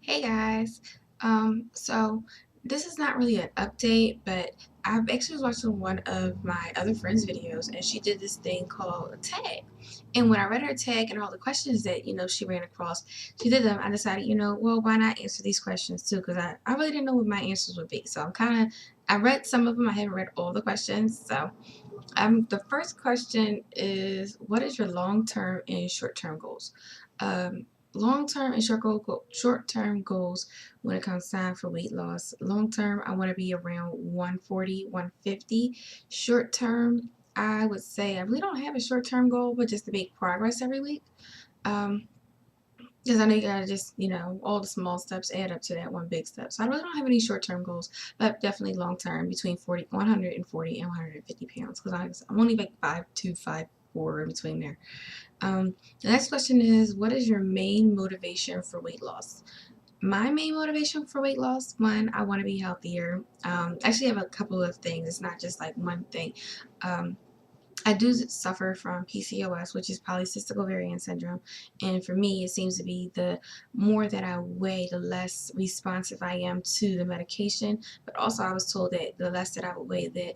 Hey guys, so this is not really an update, but I actually was watching one of my other friends' videos and she did this thing called a tag. And when I read her tag and all the questions that, she ran across, she did them, I decided, well, why not answer these questions too? Because I really didn't know what my answers would be. So I read some of them, I haven't read all the questions. So the first question is, what is your long-term and short-term goals? Um, Long-term and short-term goals when it comes time for weight loss. Long-term, I want to be around 140, 150. Short-term, I would say I really don't have a short-term goal, but just to make progress every week. Um, because I know you gotta just, all the small steps add up to that one big step. So I really don't have any short-term goals, but definitely long-term between 140 and 150 pounds. Because I'm only like 5'2", 5'4", in between there. The next question is, what is your main motivation for weight loss? My main motivation for weight loss, one, I want to be healthier. Actually, I have a couple of things. It's not just like one thing. Um, I do suffer from PCOS, which is polycystic ovarian syndrome. And for me, it seems to be the more that I weigh, the less responsive I am to the medication. But also, I was told that the less that I would weigh, that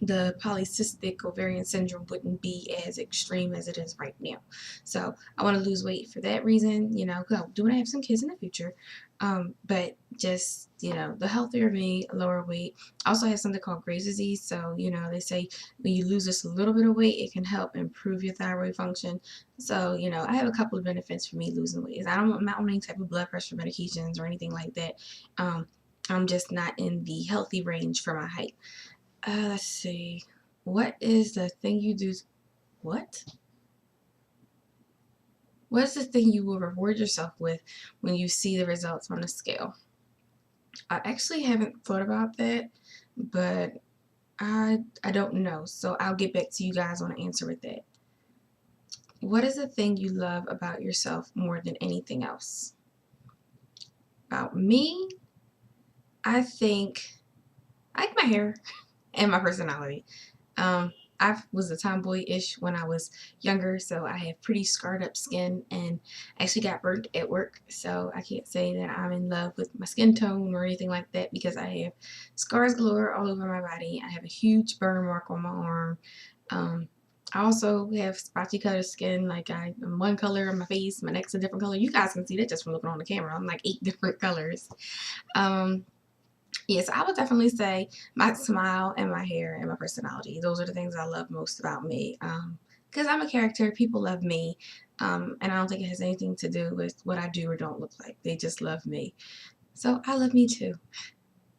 the polycystic ovarian syndrome wouldn't be as extreme as it is right now. So I want to lose weight for that reason, because I do want to have some kids in the future. But just, the healthier me, lower weight. I also have something called Graves' disease. So, they say when you lose just a little bit of weight, it can help improve your thyroid function. So, I have a couple of benefits for me losing weight. I'm not on any type of blood pressure medications or anything like that. I'm just not in the healthy range for my height. Let's see. What is the thing you do? What? What is the thing you will reward yourself with when you see the results on the scale? I actually haven't thought about that, but I don't know. So I'll get back to you guys on an answer with that. What is the thing you love about yourself more than anything else? About me, I think I like my hair and my personality. Um, I was a tomboy-ish when I was younger, so I have pretty scarred up skin and actually got burnt at work. So I can't say that I'm in love with my skin tone or anything like that because I have scars galore all over my body. I have a huge burn mark on my arm. Um, I also have spotty colored skin, like I'm one color on my face, my neck's a different color. You guys can see that just from looking on the camera. I'm like 8 different colors. Um, Yes, I would definitely say my smile and my hair and my personality. Those are the things I love most about me. Because I'm a character, people love me. And I don't think it has anything to do with what I do or don't look like. They just love me. So I love me too.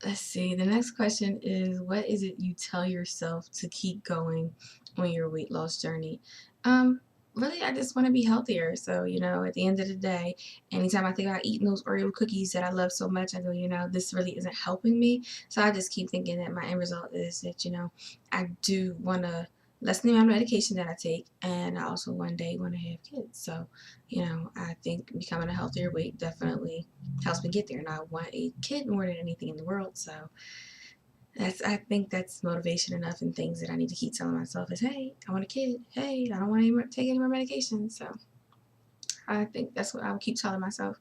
Let's see. The next question is, what is it you tell yourself to keep going on your weight loss journey? Um, Really, I just want to be healthier. So, at the end of the day, anytime I think about eating those Oreo cookies that I love so much, I go, this really isn't helping me. So I just keep thinking that my end result is that, I do want to lessen the amount of medication that I take, and I also one day want to have kids. So, I think becoming a healthier weight definitely helps me get there. And I want a kid more than anything in the world. So I think that's motivation enough, and things that I need to keep telling myself is, hey, I want a kid. Hey, I don't want to take any more medication. So I think that's what I will keep telling myself.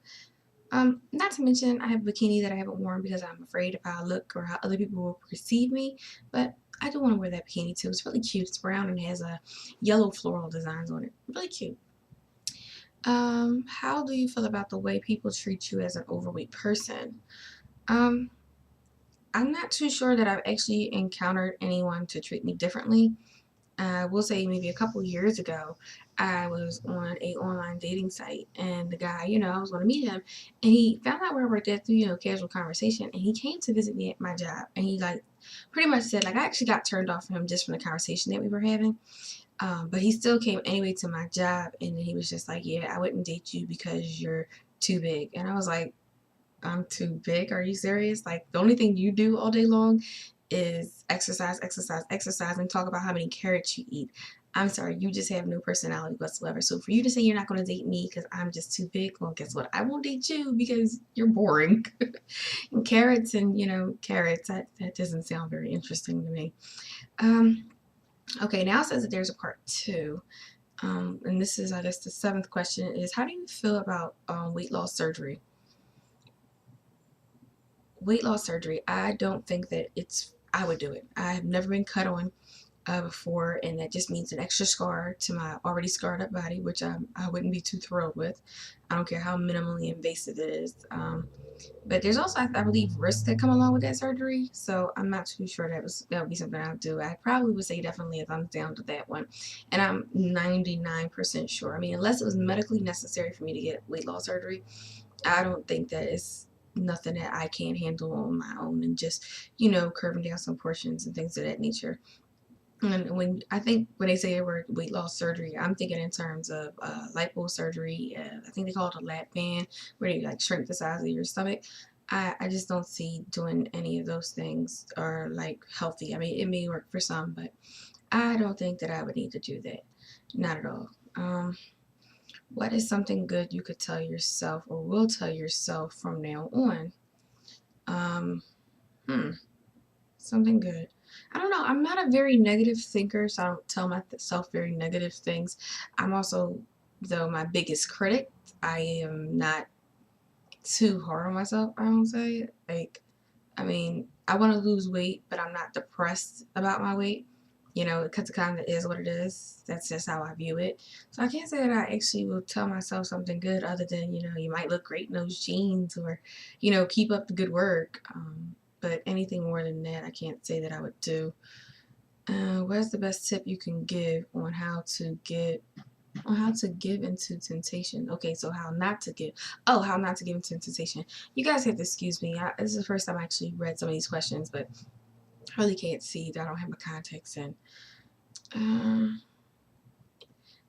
Not to mention I have a bikini that I haven't worn because I'm afraid of how I look or how other people will perceive me. But I do want to wear that bikini too. It's really cute. It's brown and has a yellow floral designs on it. Really cute. How do you feel about the way people treat you as an overweight person? Um, I'm not too sure that I've actually encountered anyone to treat me differently. I will say maybe a couple years ago, I was on a online dating site, and the guy, I was going to meet him, and he found out where I worked at through, casual conversation, and he came to visit me at my job, and he like pretty much said like I actually got turned off from him just from the conversation that we were having. But he still came anyway to my job, and then he was just like, yeah, I wouldn't date you because you're too big. And I was like, I'm too big? Are you serious? Like, the only thing you do all day long is exercise, exercise, exercise, and talk about how many carrots you eat. I'm sorry, you just have no personality whatsoever. So for you to say you're not going to date me because I'm just too big, well, guess what? I won't date you because you're boring. And carrots and, carrots, that doesn't sound very interesting to me. Um, okay, now it says that there's a part two. And this is, I guess, the seventh question is, how do you feel about weight loss surgery? weight loss surgery, I don't think that I would do it. I have never been cut on before, and that just means an extra scar to my already scarred up body, which I wouldn't be too thrilled with. I don't care how minimally invasive it is. But there's also, I believe, risks that come along with that surgery. So I'm not too sure that would be something I would do. I probably would say definitely a thumbs down to that one. And I'm 99% sure. I mean, unless it was medically necessary for me to get weight loss surgery, I don't think that it's nothing that I can't handle on my own, and just, curving down some portions and things of that nature. And when they say the word weight loss surgery, I'm thinking in terms of lipo surgery. I think they call it a lap band, where they like shrink the size of your stomach. I just don't see doing any of those things are like healthy. I mean, it may work for some, but I don't think that I would need to do that. Not at all. What is something good you could tell yourself or will tell yourself from now on? Um, hmm. Something good. I don't know. I'm not a very negative thinker, so I don't tell myself very negative things. I'm also, though, my biggest critic. I am not too hard on myself, I don't say. Like, I mean, I want to lose weight, but I'm not depressed about my weight. It kind of is what it is. That's just how I view it. So I can't say that I actually will tell myself something good other than, you might look great in those jeans, or, keep up the good work. But anything more than that, I can't say that I would do. What's the best tip you can give on how to give into temptation? Okay, so how not to give. Oh, how not to give into temptation. You guys have to excuse me. This is the first time I actually read some of these questions, but I really can't see that I don't have my context in. On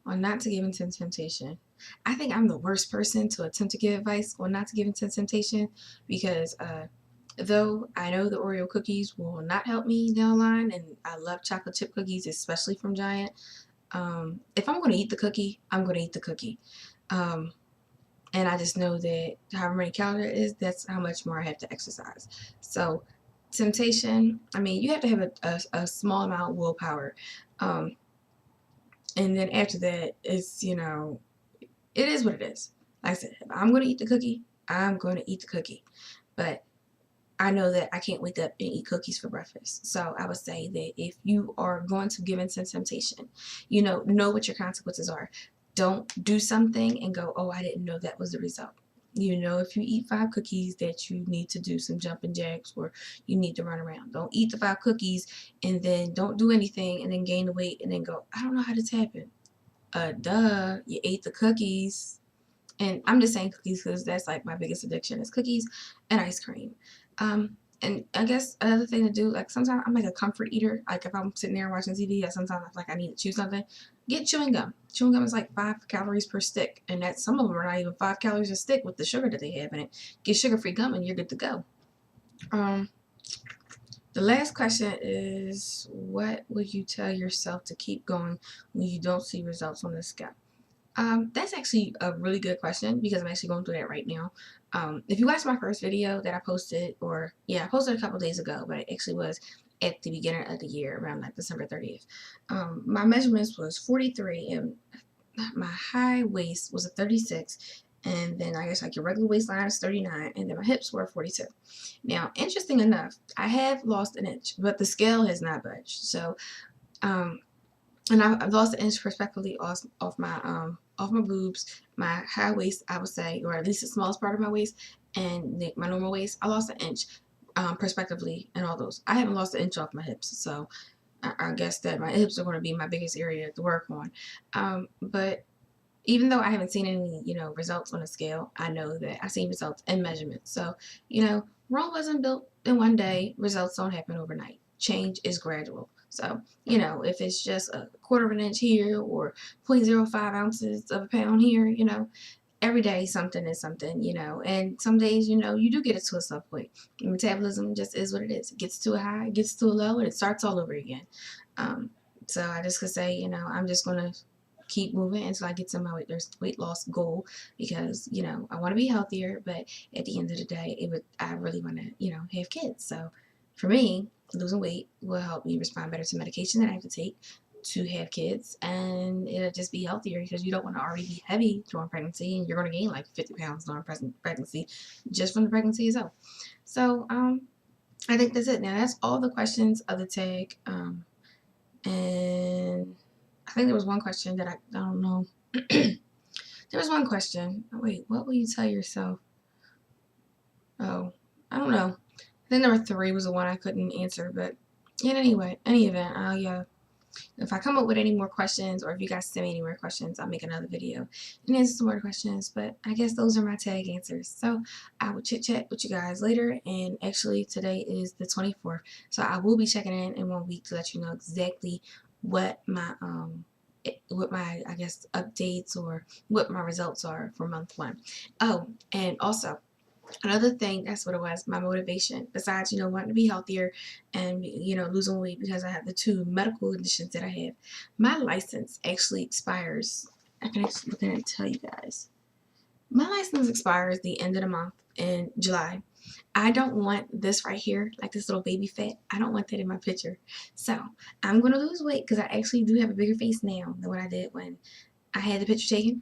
not to give into temptation. I think I'm the worst person to attempt to give advice on not to give into temptation, because though I know the Oreo cookies will not help me down the line, and I love chocolate chip cookies, especially from Giant. If I'm going to eat the cookie, I'm going to eat the cookie. And I just know that however many calories it is, that's how much more I have to exercise. So temptation, I mean, you have to have a small amount of willpower. And then after that, it is what it is. Like I said, if I'm going to eat the cookie, I'm going to eat the cookie. But I know that I can't wake up and eat cookies for breakfast. So I would say that if you are going to give in to temptation, know what your consequences are. Don't do something and go, oh, I didn't know that was the result. If you eat 5 cookies, that you need to do some jumping jacks, or you need to run around. Don't eat the 5 cookies and then don't do anything and then gain the weight and then go, I don't know how this happened. Duh, you ate the cookies. And I'm just saying cookies because that's like my biggest addiction is cookies and ice cream. And I guess another thing to do, like sometimes I'm like a comfort eater. Like if I'm sitting there watching TV, sometimes I feel like I need to chew something. Get chewing gum. Chewing gum is like 5 calories per stick, and that some of them are not even 5 calories a stick with the sugar that they have in it. Get sugar-free gum and you're good to go. The last question is, what would you tell yourself to keep going when you don't see results on the scale? That's actually a really good question, because I'm actually going through that right now. If you watched my first video that I posted, I posted a couple days ago, but it actually was at the beginning of the year, around like December 30th. My measurements was 43, and my high waist was a 36, and then I guess like your regular waistline is 39, and then my hips were 42. Now, interesting enough, I have lost an inch, but the scale has not budged. So, and I've lost an inch respectively off my boobs, my high waist, I would say, or at least the smallest part of my waist, and my normal waist. I lost an inch, respectively, in all those. I haven't lost an inch off my hips, so I guess that my hips are going to be my biggest area to work on. But even though I haven't seen any, results on a scale, I know that I've seen results in measurements. So, Rome wasn't built in one day. Results don't happen overnight. Change is gradual. So, if it's just a quarter of an inch here or 0.05 ounces of a pound here, every day something is something, and some days, you do get it to a slow point. Metabolism just is what it is. It gets to a high, it gets to a low, and it starts all over again. So I just could say, I'm just going to keep moving until I get to my weight loss goal, because, I want to be healthier, but at the end of the day, I really want to, have kids. So for me, losing weight will help me respond better to medication that I have to take. to have kids, and it'll just be healthier because you don't want to already be heavy during pregnancy, and you're going to gain like 50 pounds during pregnancy just from the pregnancy itself. So I think that's it. Now that's all the questions of the tag, and I think there was one question that I don't know. There was one question. Oh, wait, what will you tell yourself? Oh, I don't know. I think number 3 was the one I couldn't answer, but in any event, I'll if I come up with any more questions, or if you guys send me any more questions, I'll make another video and answer some more questions. But I guess those are my tag answers. So I will chit chat with you guys later. And actually, today is the 24th, so I will be checking in 1 week to let you know exactly what my I guess updates or what my results are for month 1. Oh, and also, another thing, that's what it was, my motivation. Besides, wanting to be healthier and, losing weight because I have the 2 medical conditions that I have. My license actually expires. I can actually look at it and tell you guys. My license expires the end of the month in July. I don't want this right here, like this little baby fat. I don't want that in my picture. So I'm going to lose weight because I actually do have a bigger face now than what I did when I had the picture taken.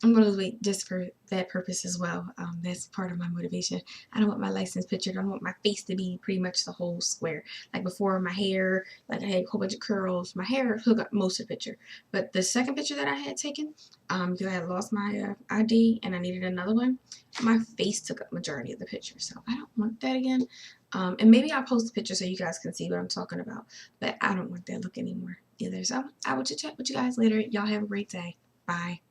I'm going to lose weight just for that purpose as well. That's part of my motivation. I don't want my license pictured. I don't want my face to be pretty much the whole square. Like before, my hair, like I had a whole bunch of curls. My hair took up most of the picture. But the second picture that I had taken, because I had lost my ID and I needed another one, my face took up majority of the picture. So I don't want that again. And maybe I'll post a picture so you guys can see what I'm talking about. But I don't want that look anymore either. So I will chit chat with you guys later. Y'all have a great day. Bye.